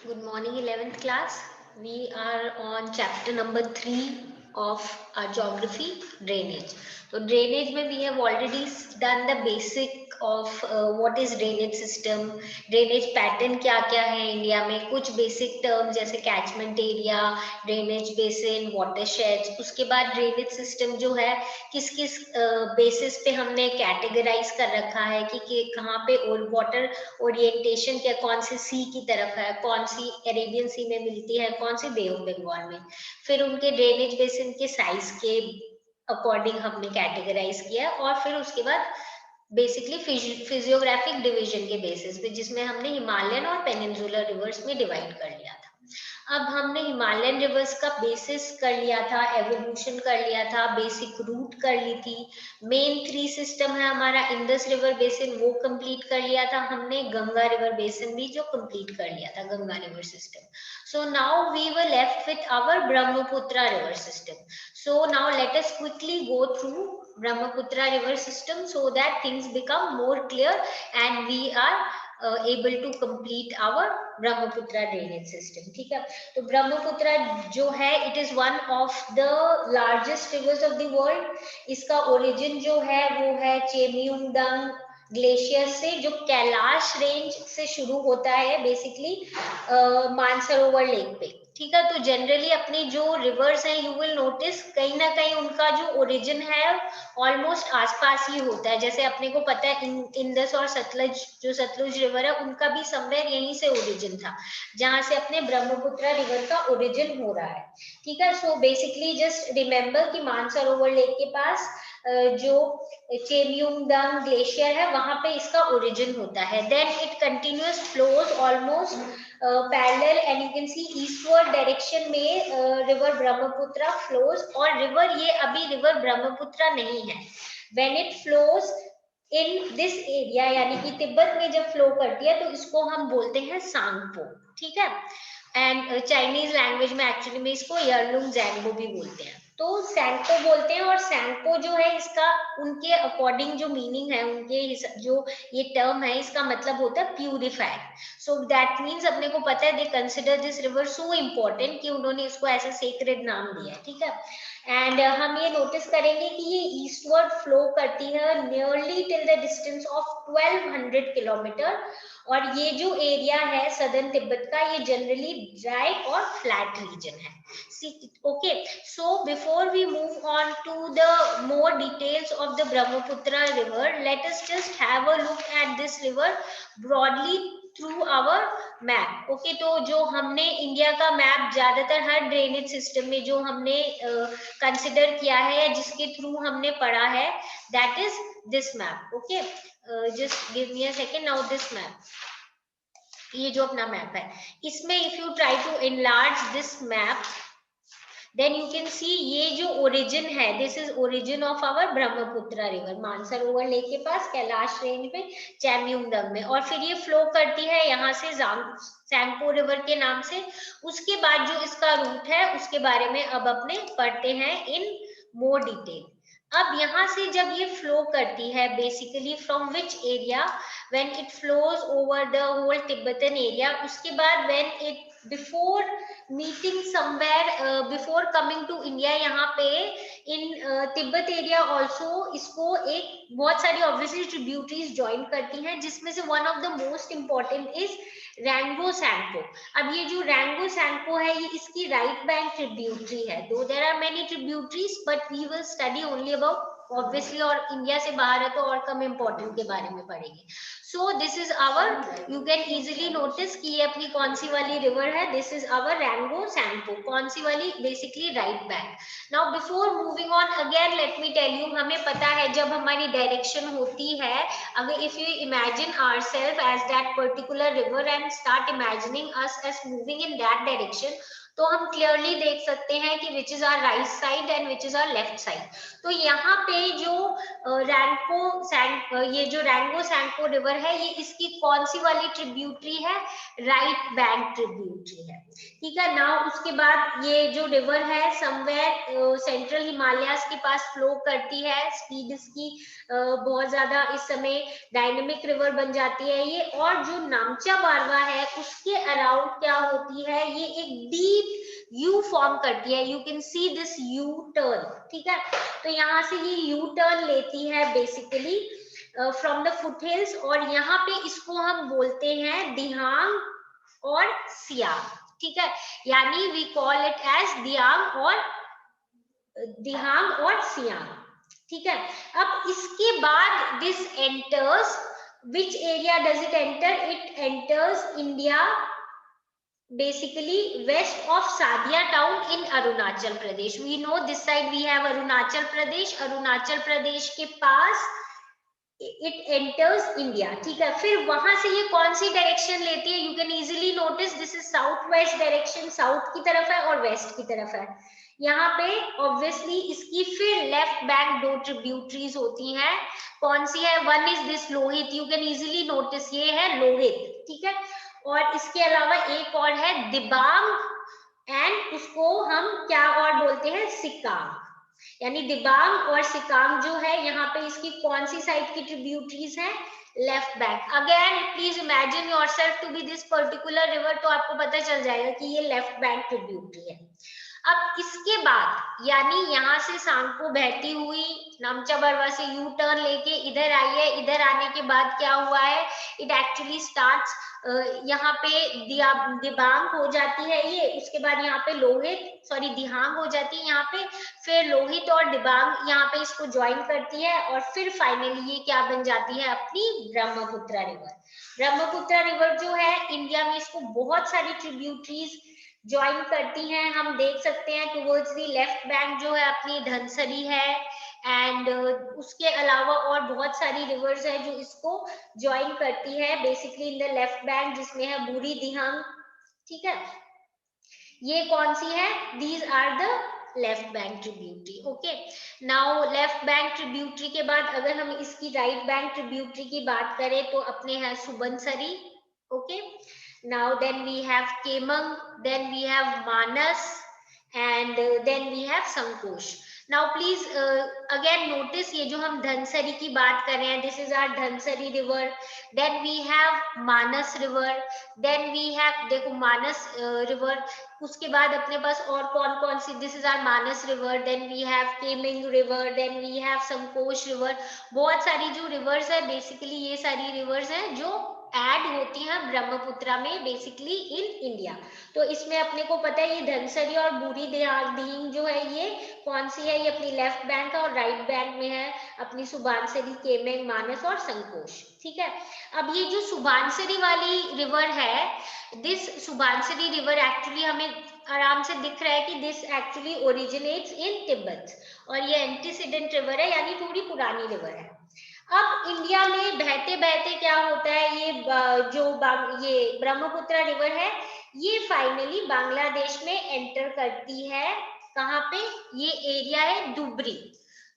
Good morning, 11th class. We are on chapter number 3 of our geography, drainage. So, drainage में we have already done the basic of what is drainage system, drainage pattern क्या क्या है India में, कुछ basic terms जैसे catchment area, drainage basin, watersheds. उसके बाद drainage system जो है किस किस basis पे हमने categorize कर रखा है कि कहाँ पे वाटर ओरिएंटेशन क्या, कौन सी सी की तरफ है, कौन सी अरेबियन सी में मिलती है, कौन सी बे ऑफ बंगाल में। फिर उनके ड्रेनेज बेसिन के साइज के अकॉर्डिंग हमने कैटेगराइज किया और फिर उसके बाद बेसिकली फिजियोग्राफिक डिवीजन के बेसिस पे जिसमें हमने हिमालयन और पेनिनसुलर रिवर्स में डिवाइड कर लिया था। अब हमने हिमालयन रिवर्स का बेसिस कर लिया था, एवोल्यूशन कर लिया था, बेसिक रूट कर ली थी, मेन 3 सिस्टम है हमारा, इंडस रिवर बेसिन वो कंप्लीट कर लिया था हमने, गंगा रिवर बेसिन भी जो कंप्लीट कर लिया था, Ganga river system. So now we were left with our Brahmaputra river system. So now let us quickly go through Brahmaputra river system so that things become more clear and we are able to complete our Brahmaputra drainage system. ठीक है, तो ब्रह्मपुत्र जो है it is one of the largest rivers of the world. इसका origin जो है वो है चेमियुंगडंग ग्लेशियर से, जो कैलाश रेंज से शुरू होता है बेसिकली मानसरोवर लेक पे। ठीक है, तो जनरली अपनी जो रिवर्स हैं यू विल नोटिस कहीं ना कहीं उनका जो ओरिजिन है ऑलमोस्ट आसपास ही होता है। जैसे अपने को पता है इंडस और सतलज, जो सतलुज रिवर है उनका भी समवेयर यहीं से ओरिजिन था, जहां से अपने ब्रह्मपुत्र रिवर का ओरिजिन हो रहा है। ठीक है, सो बेसिकली जस्ट रिमेम्बर कि मानसरोवर लेक के पास जो चेमियुंगडंग ग्लेशियर है वहां पे इसका ओरिजिन होता है। Then it continuous flows almost parallel and you can see eastward direction में रिवर ब्रह्मपुत्र फ्लोज। और रिवर ये अभी रिवर ब्रह्मपुत्र नहीं है, when it flows in this area यानी कि तिब्बत में जब फ्लो करती है तो इसको हम बोलते हैं सांगपो। ठीक है, एंड चाइनीज लैंग्वेज में एक्चुअली में इसको यरलुंग जैंगबो भी बोलते हैं, तो सैंगपो बोलते हैं। और सैंगपो जो है इसका उनके अकॉर्डिंग जो मीनिंग है, उनके जो ये टर्म है इसका मतलब होता है प्यूरिफायर। सो दैट मीन्स अपने को पता है they consider this river so important कि उन्होंने इसको ऐसा सेक्रेड नाम दिया है। ठीक है, एंड हम ये नोटिस करेंगे कि ये ईस्टवर्ड फ्लो करती है nearly till the distance of 1200 kilometre. और ये जो एरिया है सदर्न तिब्बत का ये जनरली ड्राई और फ्लैट रीजन है। Okay, so before we move on to the more details of the Brahmaputra river, let us just have a look at this river broadly through our map. Okay, तो जो हमने India का map ज्यादातर हर drainage system में जो हमने consider किया है या जिसके थ्रू हमने पढ़ा है, that is this map. Okay, just give me a second. Now this map, ये जो अपना मैप है इसमें if you try to enlarge this map then you can see ये जो ओरिजिन है, this is origin of our Brahmaputra river, Mansarovar lake के पास कैलाश रेंज में चैम्यूंगडंग में, और फिर ये फ्लो करती है यहाँ से सैंगपो रिवर के नाम से। उसके बाद जो इसका रूट है उसके बारे में अब अपने पढ़ते हैं इन मोर डिटेल। अब यहाँ से जब ये फ्लो करती है basically from which area, when it flows over the whole Tibetan area, उसके बाद when it before meeting somewhere before coming to India, यहाँ पे इन तिब्बत एरिया ऑल्सो इसको एक बहुत सारी ऑब्वियसली ट्रिब्यूटरीज ज्वाइन करती हैं, जिसमें से one of the most important is रैंगो सैंगपो। अब ये जो रैंगो सैंगपो है ये इसकी राइट बैंक ट्रिब्यूटरी है, though there are many tributaries but we will study only about obviously, और इंडिया से बाहर है तो और कम इंपॉर्टेंट के बारे में पढ़ेंगे। So this is our, you can easily notice कि ये अपनी कौन सी वाली रिवर है, दिस इज आवर रैंगो सैंगपो, कौन सी वाली, basically right bank. Now before moving on again let me tell you, हमें पता है जब हमारी डायरेक्शन होती है, अगर if you imagine ourselves as that particular river and start imagining us as moving in that direction, तो हम क्लियरली देख सकते हैं कि which is our right side and which is our left side. तो यहाँ पे जो ये जो रैंगो सैंगपो रिवर है ये इसकी कौन सी वाली ट्रिब्यूटरी है, राइट बैंक ट्रिब्यूटरी है। ठीक है, नाउ उसके बाद ये जो रिवर है समवेयर सेंट्रल हिमालयाज के पास फ्लो करती है, स्पीड इसकी बहुत ज्यादा इस समय डायनेमिक रिवर बन जाती है ये। और जो नामचा बारवा है उसके अराउंड क्या होती है, ये एक डीप यू फॉर्म करती है, you can see this U turn, ठीक है। तो यहाँ से ये यू टर्न लेती है basically from the foot hills, और यहाँ पे इसको हम बोलते हैं दिहांग और सियांग, ठीक है, यानी वी कॉल इट एज दियांग और दिहांग और सियांग, ठीक है। अब इसके बाद this enters, which area does it enter, it enters India basically west of Sadia town in Arunachal Pradesh. We know this side we have Arunachal Pradesh, Arunachal Pradesh के पास it enters India, ठीक है। फिर वहां से ये कौन सी direction लेती है, you can easily notice this is south west direction, south की तरफ है और वेस्ट की तरफ है। यहाँ पे ऑब्वियसली इसकी फिर लेफ्ट बैंक दो ट्रिब्यूटरीज होती हैं, कौन सी है, one is this Lohit, you can easily notice ये है लोहित, ठीक है। और इसके अलावा एक और है दिबांग, एंड उसको हम क्या और बोलते हैं, सिकांग, यानी दिबांग और सिकांग जो है यहाँ पे इसकी कौन सी साइड की ट्रिब्यूटरीज है, left bank. Again please imagine yourself to be this particular river, तो आपको पता चल जाएगा कि ये लेफ्ट बैंक ट्रिब्यूटरी है। अब इसके बाद यानी यहाँ से सांगपो बहती हुई नामचा बरवा से यू टर्न लेके इधर आई है, इधर आने के बाद क्या हुआ है, इट एक्चुअली स्टार्ट्स यहाँ पे दिबांग हो जाती है ये, उसके बाद यहाँ पे लोहित सॉरी दिहांग हो जाती है यहाँ पे, फिर लोहित और दिबांग यहाँ पे इसको ज्वाइन करती है, और फिर फाइनली ये क्या बन जाती है, अपनी ब्रह्मपुत्रा रिवर। ब्रह्मपुत्रा रिवर जो है इंडिया में इसको बहुत सारी ट्रिब्यूटरीज ज्वाइन करती हैं, हम देख सकते हैं टुवर्ड्स दी लेफ्ट बैंक जो है अपनी धनसरी है, एंड उसके अलावा और बहुत सारी रिवर्स है जो इसको ज्वाइन करती है basically in the left bank, जिसमें है बूढ़ी दिहांग, ठीक है। ये कौन सी है, these are the left bank tributary, okay. Now left bank tributary के बाद अगर हम इसकी राइट बैंक ट्रिब्यूटरी की बात करें तो अपने हैं Subansiri, okay. Now then we have Kemang, then we have Manas, and then we have Sankosh. Now please again notice ये जो हम धनसरी की बात कर रहे हैं, this is our Dhansiri river, then we have Manas river, then we have देखो मानस river, उसके बाद अपने पास और कौन कौन सी, this is our Manas river, then we have Kemang river, then we have Sankosh river, बहुत सारी जो rivers है basically ये सारी rivers हैं जो ऐड होती हैं ब्रह्मपुत्रा में बेसिकली इन इंडिया। तो इसमें अपने को पता है ये धनसरी और बूढ़ी दिहांग जो है ये कौन सी है, ये अपनी लेफ्ट बैंक है, और राइट बैंक में है अपनी सुबानसरी, केमेंग, मानस और संकोश, ठीक है। अब ये जो सुबानसरी वाली रिवर है, दिस सुबानसरी रिवर एक्चुअली हमें आराम से दिख रहा है कि दिस एक्चुअली ओरिजिनेट्स इन तिब्बत, और ये एंटीसीडेंट रिवर है यानी थोड़ी पुरानी रिवर है। अब इंडिया में बहते बहते क्या होता है, ये जो ये ब्रह्मपुत्रा रिवर है ये फाइनली बांग्लादेश में एंटर करती है, कहाँ पे, ये एरिया है दुबरी,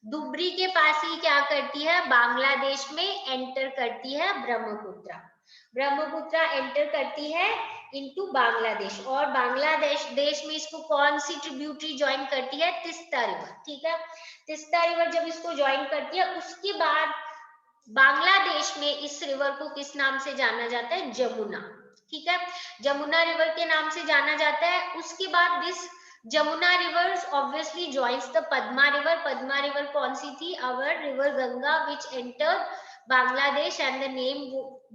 दुबरी के पास ही क्या करती है, बांग्लादेश में एंटर करती है ब्रह्मपुत्रा, ब्रह्मपुत्रा एंटर करती है इनटू बांग्लादेश, और बांग्लादेश देश में इसको कौन सी ट्रिब्यूटरी ज्वाइन करती है, तिस्ता रिवर, ठीक है। तिस्ता रिवर जब इसको ज्वाइन करती है उसके बाद बांग्लादेश में इस रिवर को किस नाम से जाना जाता है, जमुना, ठीक है, जमुना रिवर के नाम से जाना जाता है। उसके बाद this Jamuna rivers obviously joins the Padma river, Padma river कौन सी थी, our river Ganga which entered Bangladesh and the name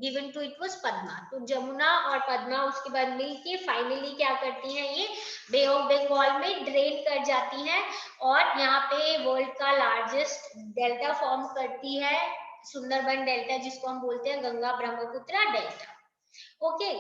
given to it was Padma. तो जमुना और पद्मा उसके बाद मिलके फाइनली क्या करती हैं, ये बे ऑफ बंगाल में ड्रेन कर जाती हैं, और यहाँ पे वर्ल्ड का लार्जेस्ट डेल्टा फॉर्म करती है सुंदरबन डेल्टा, जिसको हम बोलते हैं Ganga Brahmaputra delta, okay.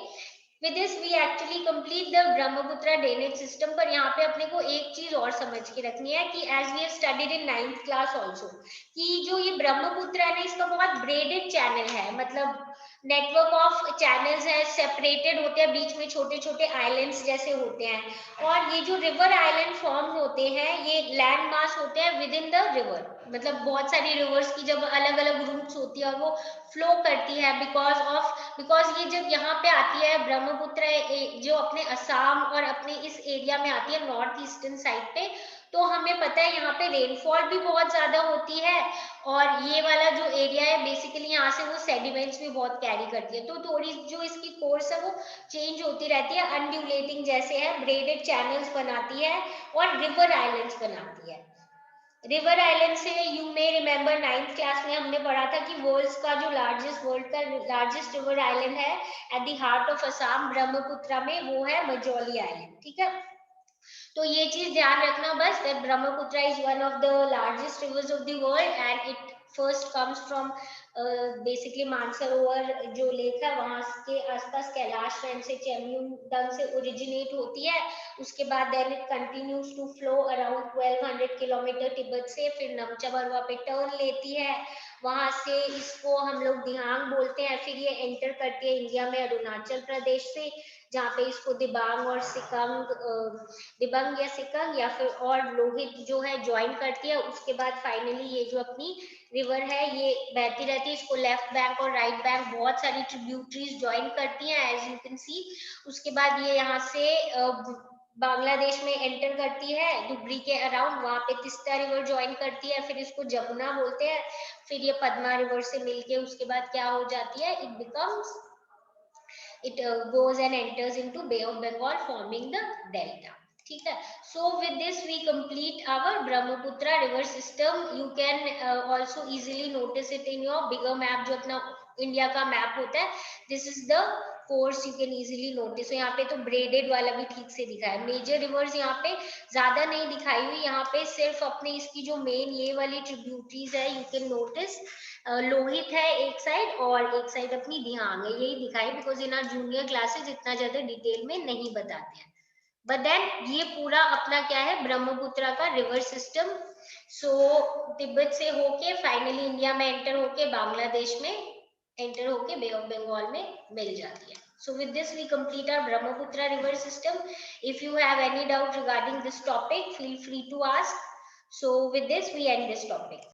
With this we actually complete the Brahmaputra drainage system। पर यहाँ पे अपने को एक चीज और समझ के रखनी है कि as we have studied in 9th class also, कि जो ये ब्रह्मपुत्रा है इसका बहुत ब्रेडेड चैनल है, मतलब नेटवर्क ऑफ चैनल्स है, सेपरेटेड होते हैं, बीच में छोटे छोटे आइलैंड्स जैसे होते हैं, और ये जो रिवर आइलैंड फॉर्म होते हैं ये लैंड मास होते हैं विद इन द रिवर, मतलब बहुत सारी रिवर्स की जब अलग अलग रूट्स होती है और वो फ्लो करती है बिकॉज ये जब यहाँ पे आती है ब्रह्मपुत्र जो अपने असम और अपने इस एरिया में आती है नॉर्थ ईस्टर्न साइड पे, तो हमें पता है यहाँ पे रेनफॉल भी बहुत ज्यादा होती है, और ये वाला जो एरिया है बेसिकली यहाँ से वो सेडिमेंट्स भी बहुत कैरी करती है, तो थोड़ी जो इसकी कोर्स है वो चेंज होती रहती है, अनड्यूलेटिंग जैसे है, ब्रेडेड चैनल्स बनाती है और रिवर आइलैंड्स बनाती है। रिवर आइलैंड से you may remember 9th class में हमने पढ़ा था कि वर्ल्ड का लार्जेस्ट रिवर आइलैंड है at the heart of Assam Brahmaputra में, वो है मजौली आइलैंड। ठीक है, तो ये चीज ध्यान रखना बस, that Brahmaputra is one of the largest reverse of the world and it first comes from basically Mansarovar जो लेक है वहां के आसपास कैलाश रेंज से चेम्यूडंग से ओरिजिनेट होती है, उसके बाद then it continues to flow around 1200 kilometre Tibet से, फिर नमचबरवा पे टर्न लेती है, वहां से इसको हम लोग दिहांग बोलते हैं, फिर ये एंटर करती है इंडिया में अरुणाचल प्रदेश से, जहाँ पे इसको दिबांग और सिकंग दिबांग या सिकंग या फिर और लोहित जो है ज्वाइन करती है। उसके बाद फाइनली ये जो अपनी रिवर है ये बहती रहती है, इसको लेफ्ट बैंक और राइट बैंक बहुत सारी ट्रिब्यूटरीज ज्वाइन करती हैं एज यू कैन सी। उसके बाद ये यहाँ से बांग्लादेश में एंटर करती है धुबरी के अराउंड, वहां पे तिस्ता रिवर ज्वाइन करती है, फिर इसको जमुना बोलते हैं, फिर ये पद्मा रिवर से मिलके उसके बाद क्या हो जाती है, it goes and enters into Bay of Bengal forming the delta. ठीक है, so with this we complete our Brahmaputra river system. You can also easily notice it in your bigger map जो अपना इंडिया का map होता है, this is the course, you can easily notice. यहाँ पे तो ब्रेडेड वाला भी ठीक से दिखा है, मेजर रिवर्स यहाँ पे ज्यादा नहीं दिखाई हुई, यहाँ पे सिर्फ अपने इसकी जो मेन ये वाली ट्रिब्यूटरीज है यू कैन नोटिस, लोहित है एक साइड और एक साइड अपनी दिहांग है, यही दिखाई, because in are junior classes इतना ज्यादा डिटेल में नहीं बताते हैं। बट देन ये पूरा अपना क्या है ब्रह्मपुत्र का रिवर सिस्टम, सो तिब्बत से होके फाइनली इंडिया में एंटर होके बांग्लादेश में एंटर होके बे ऑफ बंगाल में मिल जाती है। So with this we complete our Brahmaputra river system. If you have any doubt regarding this topic, feel free to ask. So with this we end this topic.